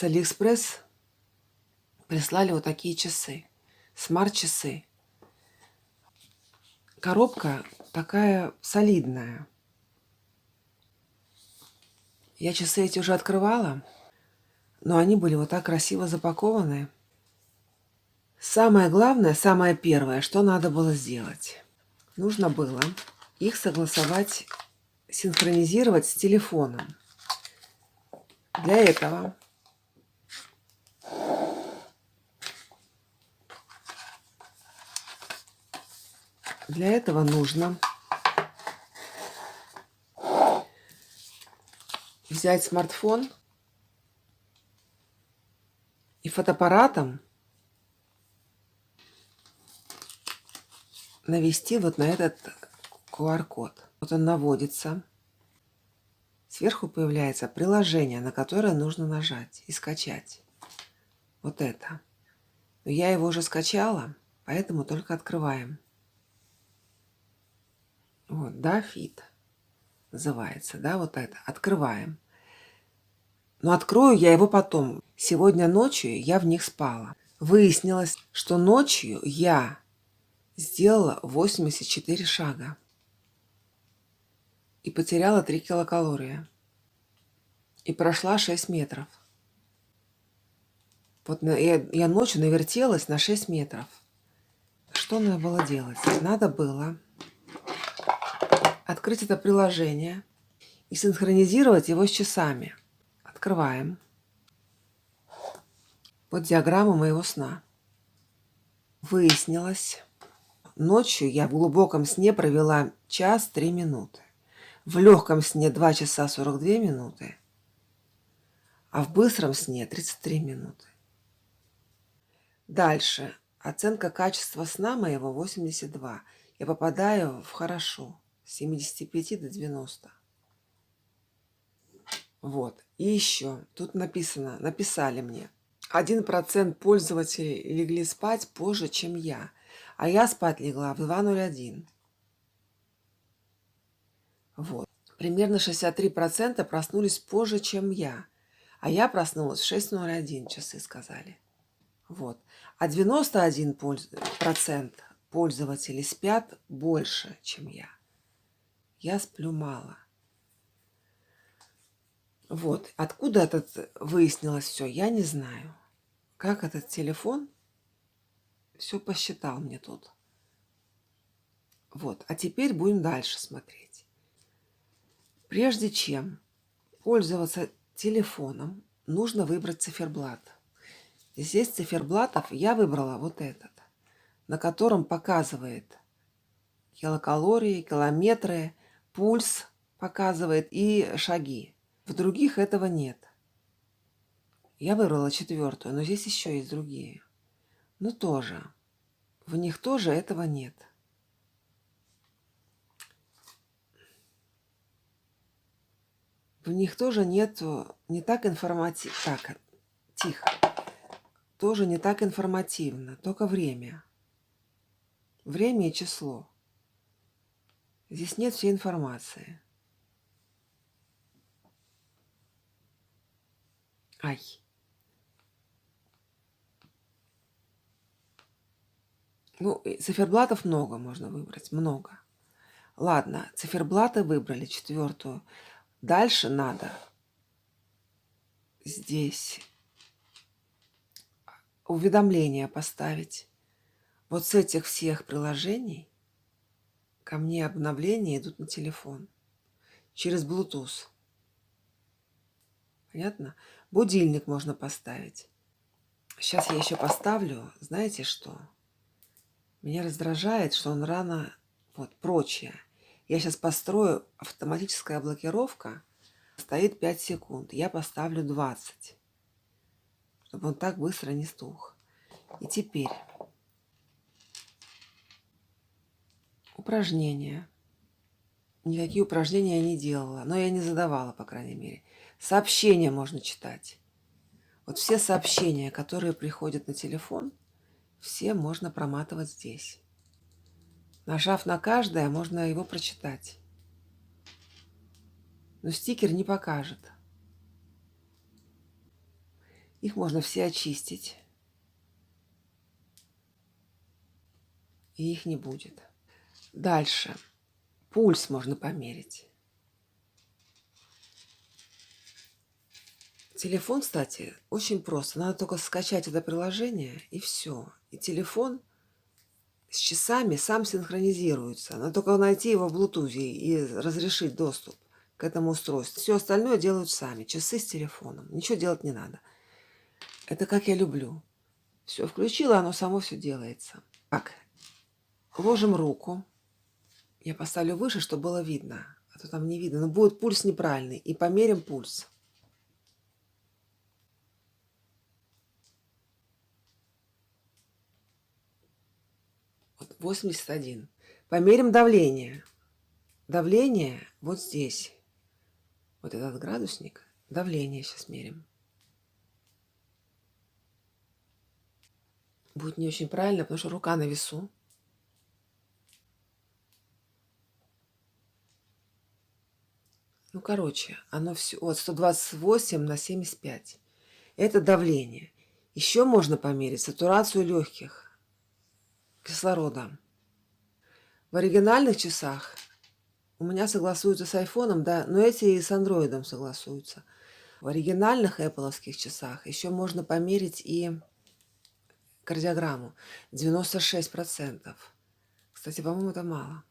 с Алиэкспресс прислали вот такие часы. Смарт-часы. Коробка такая солидная. Я часы эти уже открывала, но они были вот так красиво запакованы. Самое главное, самое первое, что надо было сделать. Нужно было их согласовать, синхронизировать с телефоном. Для этого нужно взять смартфон и фотоаппаратом навести вот на этот QR-код. Вот он наводится. Сверху появляется приложение, на которое нужно нажать и скачать. Вот это. Но я его уже скачала, поэтому только открываем. Вот, да, Fit называется, да, вот это. Открываем. Но открою я его потом. Сегодня ночью я в них спала. Выяснилось, что ночью я сделала 84 шага и потеряла 3 килокалории. И прошла 6 метров. Вот я ночью навертелась на 6 метров. Что надо было делать? Надо было открыть это приложение и синхронизировать его с часами. Открываем. Вот диаграмма моего сна. Выяснилось, ночью я в глубоком сне провела 1:03. В легком сне 2 часа 42 минуты, а в быстром сне 33 минуты. Дальше. Оценка качества сна моего 82. Я попадаю в хорошо. С 75 до 90. Вот. И еще. Тут написали мне. 1% пользователей легли спать позже, чем я. А я спать легла в 2:01. Вот. Примерно 63% проснулись позже, чем я. А я проснулась в 6:01, часы сказали. Вот. А 91% пользователей спят больше, чем я. Я сплю мало. Вот. Откуда выяснилось все, я не знаю. Как этот телефон все посчитал мне тут. Вот. А теперь будем дальше смотреть. Прежде чем пользоваться телефоном, нужно выбрать циферблат. Здесь циферблатов я выбрала вот этот, на котором показывает килокалории, километры, пульс показывает и шаги. В других этого нет. Я выбрала 4, но здесь еще есть другие. Но тоже. В них тоже этого нет. В них тоже нету, не так информативно. Так, тихо. Тоже не так информативно, только время. Время и число. Здесь нет всей информации. Ай. Ну, циферблатов много можно выбрать, много. Ладно, циферблаты выбрали 4. Дальше надо здесь уведомления поставить. Вот с этих всех приложений ко мне обновления идут на телефон через Bluetooth. Понятно? Будильник можно поставить. Сейчас я еще поставлю, знаете что? Меня раздражает, что он рано... Вот, прочее. Я сейчас построю автоматическая блокировка. Стоит 5 секунд. Я поставлю 20. Чтобы он так быстро не стух. И теперь упражнения. Никакие упражнения я не делала. Но я не задавала, по крайней мере. Сообщения можно читать. Вот все сообщения, которые приходят на телефон, все можно проматывать здесь. Нажав на каждое, можно его прочитать. Но стикер не покажет. Их можно все очистить. И их не будет. Дальше. Пульс можно померить. Телефон, кстати, очень просто. Надо только скачать это приложение, и все. И телефон с часами сам синхронизируется. Надо только найти его в Bluetooth и разрешить доступ к этому устройству. Все остальное делают сами. Часы с телефоном. Ничего делать не надо. Это как я люблю. Все, включила, оно само все делается. Так, ложим руку. Я поставлю выше, чтобы было видно. А то там не видно. Но будет пульс неправильный. И померим пульс. Вот 81. Померим давление. Давление вот здесь. Вот этот градусник. Давление сейчас мерим. Будет не очень правильно, потому что рука на весу. Ну, короче, оно все... Вот 128 на 75. Это давление. Еще можно померить сатурацию легких кислородом. В оригинальных часах у меня согласуются с айфоном, да, но эти и с андроидом согласуются. В оригинальных Apple-овских часах еще можно померить и кардиограмму. 96%. Кстати, по-моему, это мало.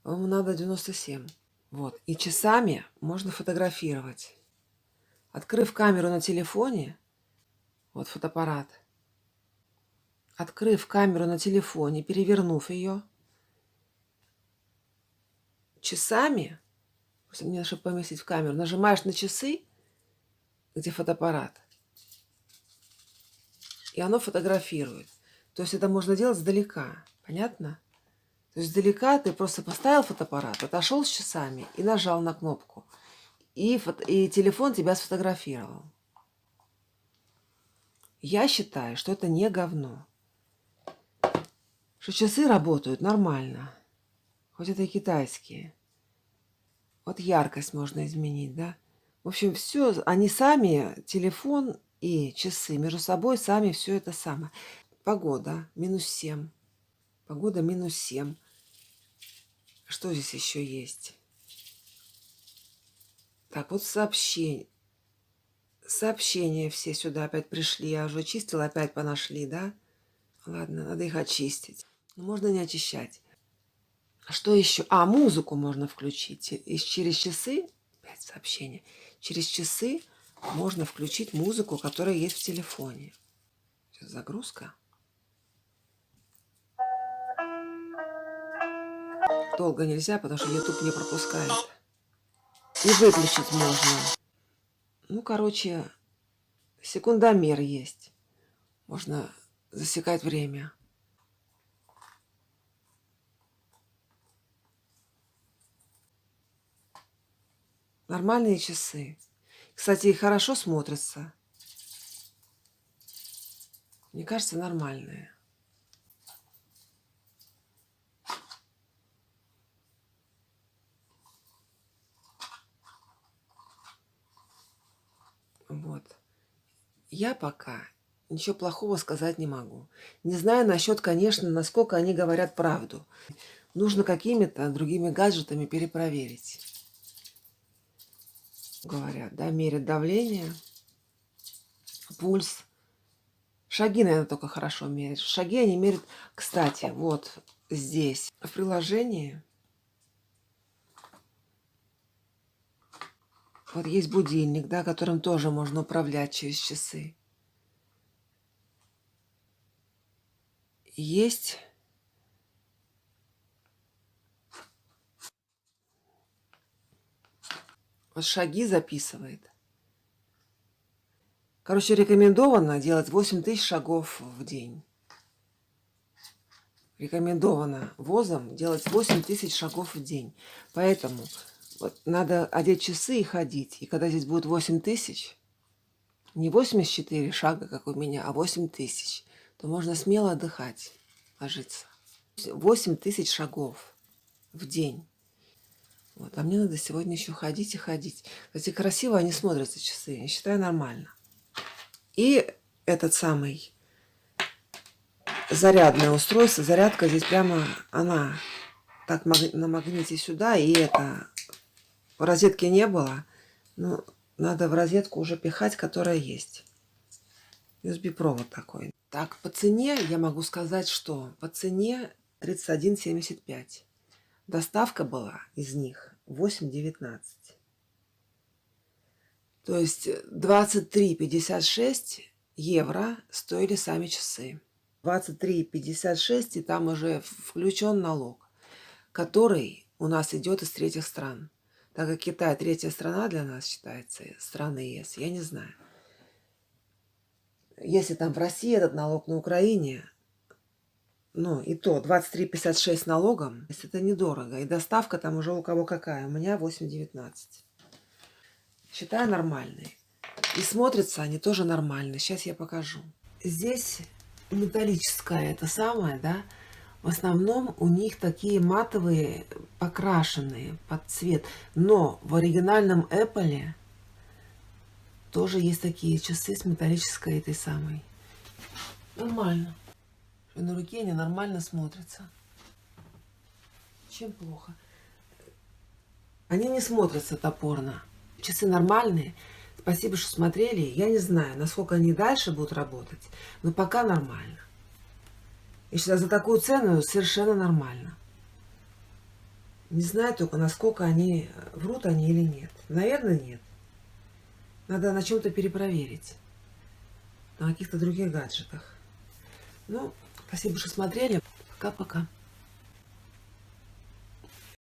По-моему, надо 97. Вот. И часами можно фотографировать. Открыв камеру на телефоне, вот фотоаппарат, открыв камеру на телефоне, перевернув ее, часами, просто мне, чтобы поместить в камеру, нажимаешь на часы, где фотоаппарат, и оно фотографирует. То есть это можно делать сдалека. Понятно? То есть сдалека ты просто поставил фотоаппарат, отошел с часами и нажал на кнопку. И телефон тебя сфотографировал. Я считаю, что это не говно. Что часы работают нормально. Хоть это и китайские. Вот яркость можно изменить, да? В общем, все, они сами, телефон и часы между собой сами все это самое. Погода -7. Погода -7. Что здесь еще есть? Так, вот сообщения. Сообщения все сюда опять пришли. Я уже очистила, опять понашли, да? Ладно, надо их очистить. Но можно не очищать. Что еще? А, музыку можно включить. И через часы, опять сообщение, через часы можно включить музыку, которая есть в телефоне. Сейчас загрузка. Долго нельзя, потому что YouTube не пропускает. И выключить можно. Ну, короче, секундомер есть. Можно засекать время. Нормальные часы. Кстати, и хорошо смотрятся. Мне кажется, нормальные. Вот. Я пока ничего плохого сказать не могу. Не знаю насчет, конечно, насколько они говорят правду. Нужно какими-то другими гаджетами перепроверить. Говорят, да, мерят давление, пульс. Шаги, наверное, только хорошо мерят. Шаги они мерят, кстати, вот здесь, в приложении. Вот есть будильник, да, которым тоже можно управлять через часы. Есть вот шаги записывает. Короче, рекомендовано делать 8000 шагов в день. Рекомендовано ВОЗом делать 8000 шагов в день. Поэтому вот надо одеть часы и ходить. И когда здесь будет 8000, не 84 шага, как у меня, а 8000, то можно смело отдыхать, ложиться. 8000 шагов в день. Вот. А мне надо сегодня еще ходить и ходить. Кстати, красиво они смотрятся, часы. Я считаю, нормально. И этот самый зарядное устройство, зарядка здесь прямо, она так на магните сюда, и это в розетке не было. Ну, надо в розетку уже пихать, которая есть. USB-провод такой. Так, по цене я могу сказать, что по цене 31,75. Доставка была из них 8,19. То есть 23,56 евро стоили сами часы. 23,56, и там уже включен налог, который у нас идет из третьих стран. Так как Китай третья страна для нас считается, страны ЕС, я не знаю. Если там в России этот налог, на Украине, ну и то 23,56 налогом, если это недорого. И доставка там уже у кого какая. У меня 8,19. Считаю нормальные. И смотрятся они тоже нормально. Сейчас я покажу. Здесь металлическое это самое, да. В основном у них такие матовые, покрашенные под цвет. Но в оригинальном Apple тоже есть такие часы с металлической этой самой. Нормально. И на руке они нормально смотрятся. Чем плохо? Они не смотрятся топорно. Часы нормальные. Спасибо, что смотрели. Я не знаю, насколько они дальше будут работать, но пока нормально. Я считаю, за такую цену совершенно нормально. Не знаю только, насколько они, врут они или нет. Наверное, нет. Надо на чем-то перепроверить. На каких-то других гаджетах. Ну, спасибо, что смотрели. Пока-пока.